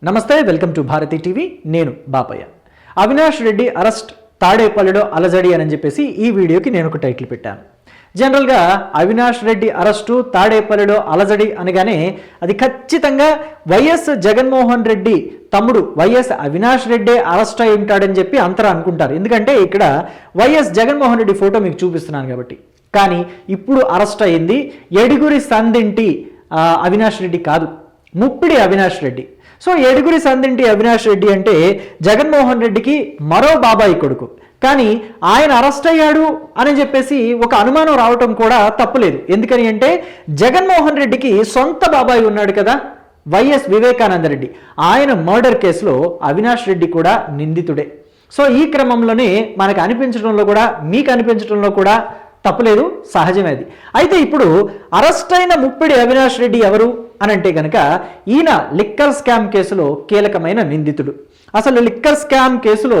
నమస్తే, welcome to Bharati TV. నేను Bapayya. Avinash Reddy arrest, తాడేపల్లిలో అలజడి అని చెప్పేసి ఈ వీడియోకి నేను ఒక టైటిల్ పెట్టాను. జనరల్గా అవినాష్ రెడ్డి అరెస్టు, తాడేపల్లిలో అలజడి అనగానే అది ఖచ్చితంగా వైఎస్ జగన్మోహన్ రెడ్డి తమ్ముడు వైఎస్ అవినాష్ రెడ్డి అరెస్ట్ అయి ఉంటాడని చెప్పి అందరూ అనుకుంటారు. ఎందుకంటే ఇక్కడ వైఎస్ జగన్మోహన్ రెడ్డి ఫోటో మీకు చూపిస్తున్నాను కాబట్టి. కానీ ఇప్పుడు అరెస్ట్ అయింది ఏడుగురి సందింటి అవినాష్ రెడ్డి కాదు, ముప్పిడి అవినాష్ రెడ్డి. సో ఏడుగురి సందింటి అవినాష్ రెడ్డి అంటే జగన్మోహన్ రెడ్డికి మరో బాబాయి కొడుకు. కానీ ఆయన అరెస్ట్ అయ్యాడు అని చెప్పేసి ఒక అనుమానం రావటం కూడా తప్పులేదు. ఎందుకని అంటే జగన్మోహన్ రెడ్డికి సొంత బాబాయి ఉన్నాడు కదా, వైఎస్ వివేకానంద రెడ్డి. ఆయన మర్డర్ కేసులో అవినాష్ రెడ్డి కూడా నిందితుడే. సో ఈ క్రమంలోనే మనకు అనిపించడంలో కూడా, మీకు అనిపించడంలో కూడా తప్పులేదు, సహజమే అది. అయితే ఇప్పుడు అరెస్ట్ అయిన ముప్పిడి అవినాష్ రెడ్డి ఎవరు అని అంటే కనుక ఈయన లిక్కర్ స్కామ్ కేసులో కీలకమైన నిందితుడు. అసలు లిక్కర్ స్కామ్ కేసులో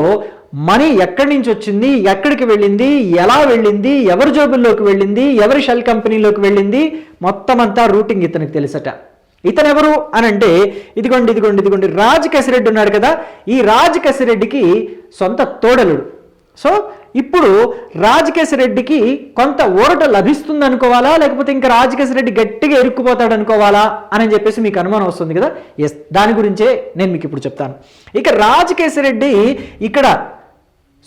మనీ ఎక్కడి నుంచి వచ్చింది, ఎక్కడికి వెళ్ళింది, ఎలా వెళ్ళింది, ఎవరి జోబుల్లోకి వెళ్ళింది, ఎవరి షెల్ కంపెనీలోకి వెళ్ళింది, మొత్తం అంతా రూటింగ్ ఇతనికి తెలుసట. ఇతను ఎవరు అని అంటే ఇదిగోండి రాజ్ కసిరెడ్డి ఉన్నాడు కదా, ఈ రాజ్ కసిరెడ్డికి సొంత తోడలుడు. సో ఇప్పుడు రాజకేశరెడ్డికి కొంత ఊరట లభిస్తుంది అనుకోవాలా, లేకపోతే ఇంకా రాజకేశరెడ్డి గట్టిగా ఇరుక్కుపోతాడు అనుకోవాలా అని చెప్పేసి మీకు అనుమానం వస్తుంది కదా. ఎస్, దాని గురించే నేను మీకు ఇప్పుడు చెప్తాను. ఇక రాజకేశరెడ్డి ఇక్కడ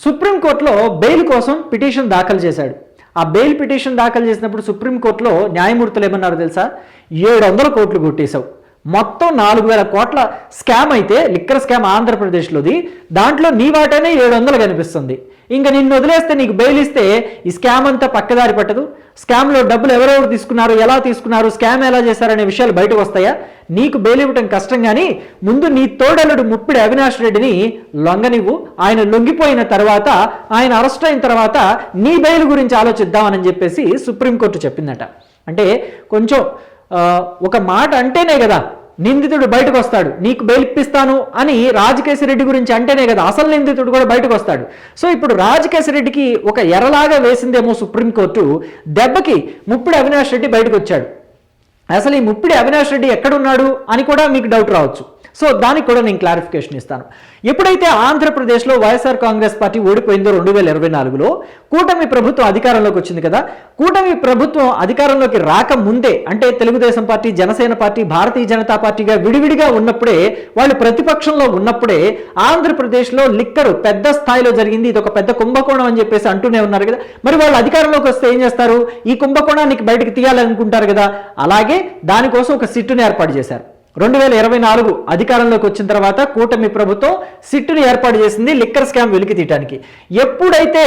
సుప్రీంకోర్టులో బెయిల్ కోసం పిటిషన్ దాఖలు చేశాడు. ఆ బెయిల్ పిటిషన్ దాఖలు చేసినప్పుడు సుప్రీంకోర్టులో న్యాయమూర్తులు ఏమన్నారు తెలుసా? 700 కోట్లు కొట్టేశావు. మొత్తం 4000 కోట్ల స్కామ్ అయితే లిక్కర్ స్కామ్ ఆంధ్రప్రదేశ్లోది, దాంట్లో నీ వాటానే 700 కనిపిస్తుంది. ఇంకా నిన్ను వదిలేస్తే, నీకు బెయిల్ ఇస్తే ఈ స్కామ్ అంతా పక్కదారి పట్టదు. స్కామ్లో డబ్బులు ఎవరెవరు తీసుకున్నారు, ఎలా తీసుకున్నారు, స్కామ్ ఎలా చేశారనే విషయాలు బయటకు వస్తాయా? నీకు బెయిల్ ఇవ్వటం కష్టం. కానీ ముందు నీ తోడలుడు ముప్పిడి అవినాష్ రెడ్డిని లొంగనివ్వు. ఆయన లొంగిపోయిన తర్వాత, ఆయన అరెస్ట్ అయిన తర్వాత నీ బెయిల్ గురించి ఆలోచిద్దామని చెప్పేసి సుప్రీంకోర్టు చెప్పిందట. అంటే కొంచెం ఒక మాట అంటేనే కదా నిందితుడు బయటకు వస్తాడు. నీకు బెయిల్ ఇప్పిస్తాను అని రాజకేశరెడ్డి గురించి అంటేనే కదా అసలు నిందితుడు కూడా బయటకు వస్తాడు. సో ఇప్పుడు రాజకేశరెడ్డికి ఒక ఎరలాగా వేసిందేమో సుప్రీంకోర్టు. దెబ్బకి ముప్పిడి అవినాష్ రెడ్డి బయటకు వచ్చాడు. అసలు ఈ ముప్పిడి అవినాష్ రెడ్డి ఎక్కడున్నాడు అని కూడా మీకు డౌట్ రావచ్చు. సో దానికి కూడా నేను క్లారిఫికేషన్ ఇస్తాను. ఎప్పుడైతే ఆంధ్రప్రదేశ్లో వైఎస్ఆర్ కాంగ్రెస్ పార్టీ ఓడిపోయిందో 2024లో, కూటమి ప్రభుత్వం అధికారంలోకి వచ్చింది కదా. కూటమి ప్రభుత్వం అధికారంలోకి రాకముందే, అంటే తెలుగుదేశం పార్టీ, జనసేన పార్టీ, భారతీయ జనతా పార్టీగా విడివిడిగా ఉన్నప్పుడే, వాళ్ళు ప్రతిపక్షంలో ఉన్నప్పుడే ఆంధ్రప్రదేశ్లో లిక్కరు పెద్ద స్థాయిలో జరిగింది. ఇది ఒక పెద్ద కుంభకోణం అని చెప్పేసి అంటూనే ఉన్నారు కదా. మరి వాళ్ళు అధికారంలోకి వస్తే ఏం చేస్తారు? ఈ కుంభకోణానికి బయటకు తీయాలనుకుంటారు కదా. అలాగే దానికోసం ఒక సిట్టుని ఏర్పాటు చేశారు. 2024 అధికారంలోకి వచ్చిన తర్వాత కూటమి ప్రభుత్వం సిట్టుని ఏర్పాటు చేసింది లిక్కర్ స్కామ్ వెలికి తీయడానికి. ఎప్పుడైతే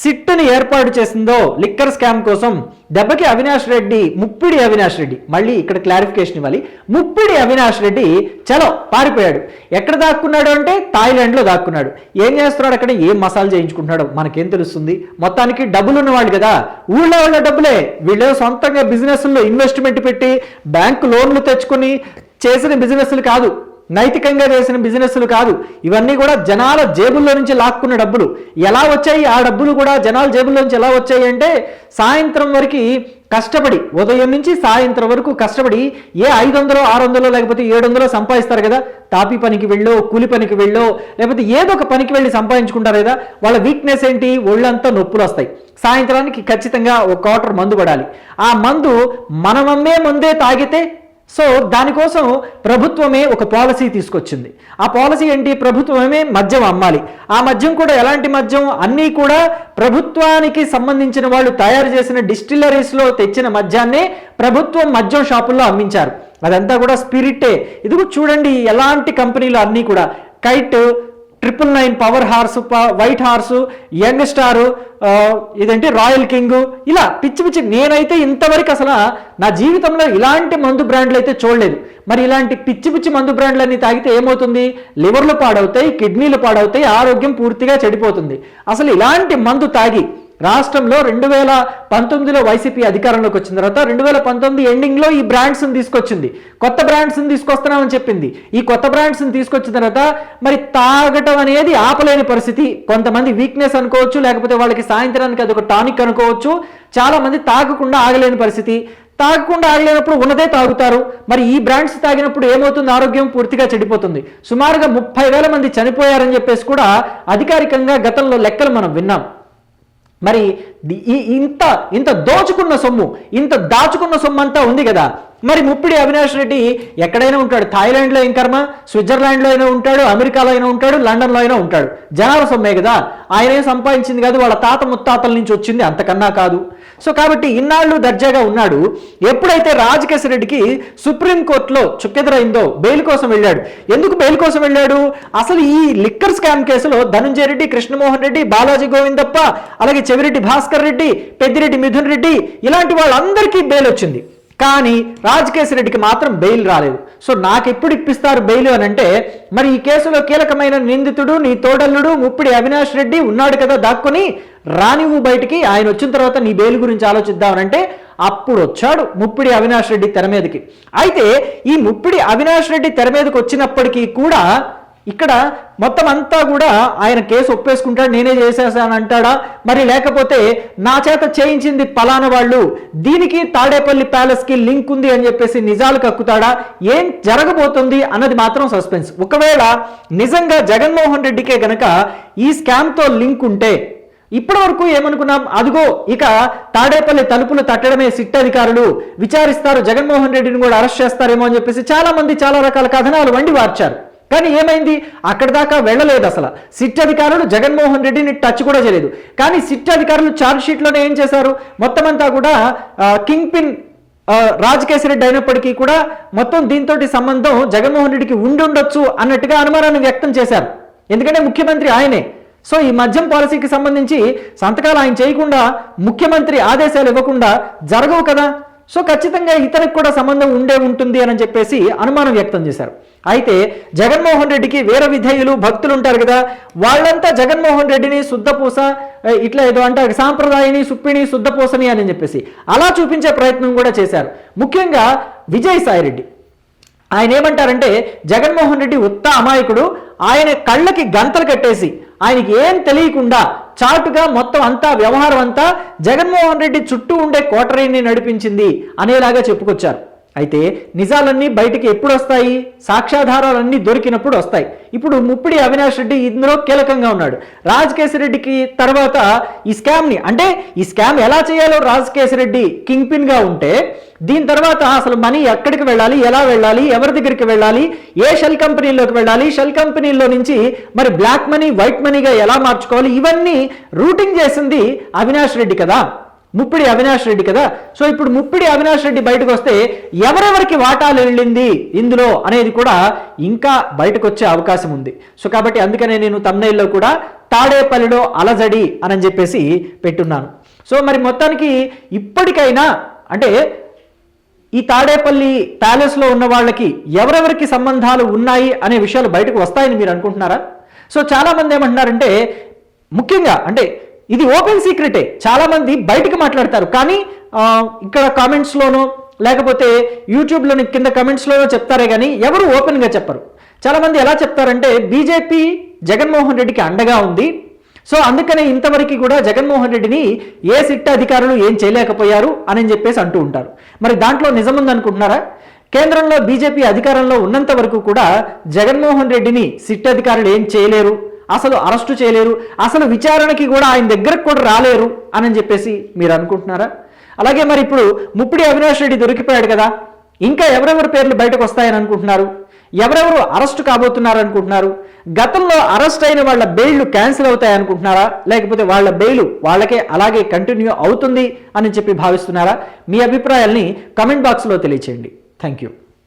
సిట్టుని ఏర్పాటు చేసిందో లిక్కర్ స్కామ్ కోసం, దెబ్బకి అవినాష్ రెడ్డి, ముప్పిడి అవినాష్ రెడ్డి, మళ్ళీ ఇక్కడ క్లారిఫికేషన్ ఇవ్వాలి, ముప్పిడి అవినాష్ రెడ్డి చలో పారిపోయాడు. ఎక్కడ దాక్కున్నాడు అంటే థాయిలాండ్లో దాక్కున్నాడు. ఏం చేస్తున్నాడు అక్కడ, ఏం మసాలా చేయించుకుంటున్నాడు మనకేం తెలుస్తుంది. మొత్తానికి డబ్బులు ఉన్నవాళ్ళు కదా, ఊళ్ళో వాళ్ళ డబ్బులే. వీళ్ళు సొంతంగా బిజినెస్లో ఇన్వెస్ట్మెంట్ పెట్టి బ్యాంకు లోన్లు తెచ్చుకుని చేసిన బిజినెస్లు కాదు, నైతికంగా చేసిన బిజినెస్లు కాదు. ఇవన్నీ కూడా జనాల జేబుల్లో నుంచి లాక్కున్న డబ్బులు. ఎలా వచ్చాయి ఆ డబ్బులు కూడా జనాల జేబుల్లో నుంచి? ఎలా వచ్చాయి అంటే సాయంత్రం వరకు కష్టపడి, ఉదయం నుంచి సాయంత్రం వరకు కష్టపడి ఏ 500, 600 లేకపోతే 700 సంపాదిస్తారు కదా. తాపీ పనికి వెళ్ళో, కూలి పనికి వెళ్ళో, లేకపోతే ఏదో ఒక పనికి వెళ్ళి సంపాదించుకుంటారు కదా. వాళ్ళ వీక్నెస్ ఏంటి? ఒళ్ళంతా నొప్పులు వస్తాయి. సాయంత్రానికి ఖచ్చితంగా ఒక క్వార్టర్ మందు పడాలి. ఆ మందు మనమమ్మే ముందే తాగితే, సో దానికోసం ప్రభుత్వమే ఒక పాలసీ తీసుకొచ్చింది. ఆ పాలసీ ఏంటి? ప్రభుత్వమే మద్యం అమ్మాలి. ఆ మద్యం కూడా ఎలాంటి మద్యం? అన్నీ కూడా ప్రభుత్వానికి సంబంధించిన వాళ్ళు తయారు చేసిన డిస్టిలరీస్లో తెచ్చిన మద్యాన్నే ప్రభుత్వం మద్యం షాపుల్లో అమ్మించారు. అదంతా కూడా స్పిరిటే. ఇది చూడండి, ఎలాంటి కంపెనీలు అన్నీ కూడా kite, 999, power horse, white horse, young star, ఇదేంటి రాయల్ కింగ్, ఇలా పిచ్చి పిచ్చి. నేనైతే ఇంతవరకు అసలు నా జీవితంలో ఇలాంటి మందు బ్రాండ్లు అయితే చూడలేదు. మరి ఇలాంటి పిచ్చి పిచ్చి మందు బ్రాండ్లన్నీ తాగితే ఏమవుతుంది? లివర్లు పాడవుతాయి, కిడ్నీలు పాడవుతాయి, ఆరోగ్యం పూర్తిగా చెడిపోతుంది. అసలు ఇలాంటి మందు తాగి రాష్ట్రంలో 2019లో వైసీపీ అధికారంలోకి వచ్చిన తర్వాత 2019 ఎండింగ్లో ఈ బ్రాండ్స్ని తీసుకొచ్చింది. కొత్త బ్రాండ్స్ని తీసుకొస్తున్నామని చెప్పింది. ఈ కొత్త బ్రాండ్స్ని తీసుకొచ్చిన తర్వాత మరి తాగటం అనేది ఆపలేని పరిస్థితి. కొంతమంది వీక్నెస్ అనుకోవచ్చు, లేకపోతే వాళ్ళకి సాయంత్రానికి అది ఒక టానిక్ అనుకోవచ్చు. చాలా మంది తాగకుండా ఆగలేని పరిస్థితి. తాగకుండా ఆగలేనప్పుడు ఉన్నదే తాగుతారు. మరి ఈ బ్రాండ్స్ తాగినప్పుడు ఏమవుతుంది? ఆరోగ్యం పూర్తిగా చెడిపోతుంది. సుమారుగా 30,000 మంది చనిపోయారని చెప్పేసి కూడా అధికారికంగా గతంలో లెక్కలు మనం విన్నాం. మరి ఇంత దోచుకున్న సొమ్ము, ఇంత దాచుకున్న సొమ్ము అంతా ఉంది కదా. మరి ముప్పిడి అవినాష్ రెడ్డి ఎక్కడైనా ఉంటాడు. థాయిలాండ్లో ఏం కర్మ, స్విట్జర్లాండ్లో అయినా ఉంటాడు, అమెరికాలో అయినా ఉంటాడు, లండన్లో అయినా ఉంటాడు. జనాల సొమ్మే కదా. ఆయనే సంపాదించింది కాదు, వాళ్ళ తాత ముత్తాతల నుంచి వచ్చింది, అంతకన్నా కాదు. సో కాబట్టి ఇన్నాళ్ళు దర్జాగా ఉన్నాడు. ఎప్పుడైతే రాజకేశ్ రెడ్డికి సుప్రీంకోర్టులో చుక్కెదురైందో బెయిల్ కోసం వెళ్ళాడు. ఎందుకు బెయిల్ కోసం వెళ్ళాడు? అసలు ఈ లిక్కర్ స్కామ్ కేసులో ధనుంజయ రెడ్డి, కృష్ణమోహన్ రెడ్డి, బాలాజీ గోవిందప్ప, అలాగే చెవిరెడ్డి భాస్కర్ రెడ్డి, పెద్దిరెడ్డి మిథున్ రెడ్డి, ఇలాంటి వాళ్ళందరికీ బెయిల్ వచ్చింది. కానీ రాజకేశ్ రెడ్డికి మాత్రం బెయిల్ రాలేదు. సో నాకెప్పుడు ఇప్పిస్తారు బెయిల్ అని అంటే, మరి ఈ కేసులో కీలకమైన నిందితుడు నీ తోడల్లుడు ముప్పిడి అవినాష్ రెడ్డి ఉన్నాడు కదా దాక్కుని, రానివ్వు బయటికి, ఆయన వచ్చిన తర్వాత నీ బెయిల్ గురించి ఆలోచిద్దామనంటే అప్పుడు వచ్చాడు ముప్పిడి అవినాష్ రెడ్డి తెర మీదకి. అయితే ఈ ముప్పిడి అవినాష్ రెడ్డి తెర మీదకి వచ్చినప్పటికీ కూడా ఇక్కడ మొత్తం అంతా కూడా ఆయన కేసు ఒప్పేసుకుంటాడు, నేనే చేసేసాను అంటాడా, మరి లేకపోతే నా చేత చేయించింది పలానా వాళ్ళు, దీనికి తాడేపల్లి ప్యాలెస్కి లింక్ ఉంది అని చెప్పేసి నిజాలు కక్కుతాడా, ఏం జరగబోతుంది అన్నది మాత్రం సస్పెన్స్. ఒకవేళ నిజంగా జగన్మోహన్ రెడ్డికే గనక ఈ స్కామ్తో లింక్ ఉంటే, ఇప్పటి వరకు ఏమనుకున్నాం, అదిగో ఇక తాడేపల్లి తలుపులు తట్టడమే సిట్ అధికారులు, విచారిస్తారు, జగన్మోహన్ రెడ్డిని కూడా అరెస్ట్ చేస్తారేమో అని చెప్పేసి చాలా మంది చాలా రకాల కథనాలు వండి వార్చారు. కానీ ఏమైంది? అక్కడి దాకా వెళ్ళలేదు. అసలు సిట్ అధికారులు జగన్మోహన్ రెడ్డిని టచ్ కూడా చేయలేదు. కానీ సిట్ అధికారులు ఛార్జ్ షీట్లోనే ఏం చేశారు, మొత్తం అంతా కూడా కింగ్ పిన్ రాజకేశ్ రెడ్డి అయినప్పటికీ కూడా మొత్తం దీంతో సంబంధం జగన్మోహన్ రెడ్డికి ఉండుండొచ్చు అన్నట్టుగా అనుమానాన్ని వ్యక్తం చేశారు. ఎందుకంటే ముఖ్యమంత్రి ఆయనే. సో ఈ మద్యం పాలసీకి సంబంధించి సంతకాలు ఆయన చేయకుండా, ముఖ్యమంత్రి ఆదేశాలు ఇవ్వకుండా జరగవు కదా. సో ఖచ్చితంగా ఇతనికి కూడా సంబంధం ఉంటుంది అని చెప్పేసి అనుమానం వ్యక్తం చేశారు. అయితే జగన్మోహన్ రెడ్డికి వేరే విధేయులు భక్తులు ఉంటారు కదా, వాళ్ళంతా జగన్మోహన్ రెడ్డిని శుద్ధపూస, ఇట్లా ఏదో అంటారు సాంప్రదాయని సుప్పిని శుద్ధపూసని అని చెప్పేసి అలా చూపించే ప్రయత్నం కూడా చేశారు. ముఖ్యంగా విజయసాయి రెడ్డి ఆయన ఏమంటారంటే, జగన్మోహన్ రెడ్డి ఉత్త అమాయకుడు, ఆయన కళ్ళకి గంతలు కట్టేసి ఆయనకి ఏం తెలియకుండా చాటుగా మొత్తం అంతా వ్యవహారం అంతా జగన్మోహన్ రెడ్డి చుట్టూ ఉండే కోటరీని నడిపించింది అనేలాగా చెప్పుకొచ్చారు. అయితే నిజాలన్నీ బయటికి ఎప్పుడు వస్తాయి? సాక్ష్యాధారాలన్నీ దొరికినప్పుడు వస్తాయి. ఇప్పుడు ముప్పిడి అవినాష్ రెడ్డి ఇందులో కీలకంగా ఉన్నాడు. రాజకేశ్ రెడ్డికి తర్వాత ఈ స్కామ్ని, అంటే ఈ స్కామ్ ఎలా చేయాలో రాజకేశ్ రెడ్డి కింగ్ పిన్గా ఉంటే, దీని తర్వాత అసలు మనీ ఎక్కడికి వెళ్ళాలి, ఎలా వెళ్ళాలి, ఎవరి దగ్గరికి వెళ్ళాలి, ఏ షెల్ కంపెనీలోకి వెళ్ళాలి, షెల్ కంపెనీల్లో నుంచి మరి బ్లాక్ మనీ వైట్ మనీగా ఎలా మార్చుకోవాలి, ఇవన్నీ రూటింగ్ చేసింది అవినాష్ రెడ్డి కదా, ముప్పిడి అవినాష్ రెడ్డి కదా. సో ఇప్పుడు ముప్పిడి అవినాష్ రెడ్డి బయటకు వస్తే ఎవరెవరికి వాటాలు వెళ్ళింది ఇందులో అనేది కూడా ఇంకా బయటకు వచ్చే అవకాశం ఉంది. సో కాబట్టి అందుకనే నేను తమ్నైల్లో కూడా తాడేపల్లిలో అలజడి అని చెప్పేసి పెట్టున్నాను. సో మరి మొత్తానికి ఇప్పటికైనా అంటే ఈ తాడేపల్లి ప్యాలెస్లో ఉన్న వాళ్ళకి ఎవరెవరికి సంబంధాలు ఉన్నాయి అనే విషయాలు బయటకు వస్తాయని మీరు అనుకుంటున్నారా? సో చాలామంది ఏమంటున్నారంటే, ముఖ్యంగా అంటే ఇది ఓపెన్ సీక్రెటే, చాలామంది బయటకు మాట్లాడతారు, కానీ ఇక్కడ కామెంట్స్లోనో లేకపోతే యూట్యూబ్లోని కింద కమెంట్స్లోనో చెప్తారే కానీ ఎవరు ఓపెన్గా చెప్పరు. చాలామంది ఎలా చెప్తారంటే, బీజేపీ జగన్మోహన్ రెడ్డికి అండగా ఉంది, సో అందుకనే ఇంతవరకు కూడా జగన్మోహన్ రెడ్డిని ఏ సిట్ అధికారులు ఏం చేయలేకపోయారు అని చెప్పేసి అంటూ ఉంటారు. మరి దాంట్లో నిజముందనుకుంటున్నారా? కేంద్రంలో బీజేపీ అధికారంలో ఉన్నంత వరకు కూడా జగన్మోహన్ రెడ్డిని సిట్ అధికారులు ఏం చేయలేరు, అసలు అరెస్టు చేయలేరు, అసలు విచారణకి కూడా ఆయన దగ్గరకు కూడా రాలేరు అని చెప్పేసి మీరు అనుకుంటున్నారా? అలాగే మరి ఇప్పుడు ముప్పిడి అవినాష్ రెడ్డి దొరికిపోయాడు కదా, ఇంకా ఎవరెవరి పేర్లు బయటకు వస్తాయని అనుకుంటున్నారు? ఎవరెవరు అరెస్ట్ కాబోతున్నారు అనుకుంటున్నారు? గతంలో అరెస్ట్ అయిన వాళ్ళ బెయిల్లు క్యాన్సిల్ అవుతాయి అనుకుంటున్నారా, లేకపోతే వాళ్ళ బెయిల్ వాళ్ళకే అలాగే కంటిన్యూ అవుతుంది అని చెప్పి భావిస్తున్నారా? మీ అభిప్రాయాల్ని కమెంట్ బాక్స్లో తెలియచేయండి. Thank you.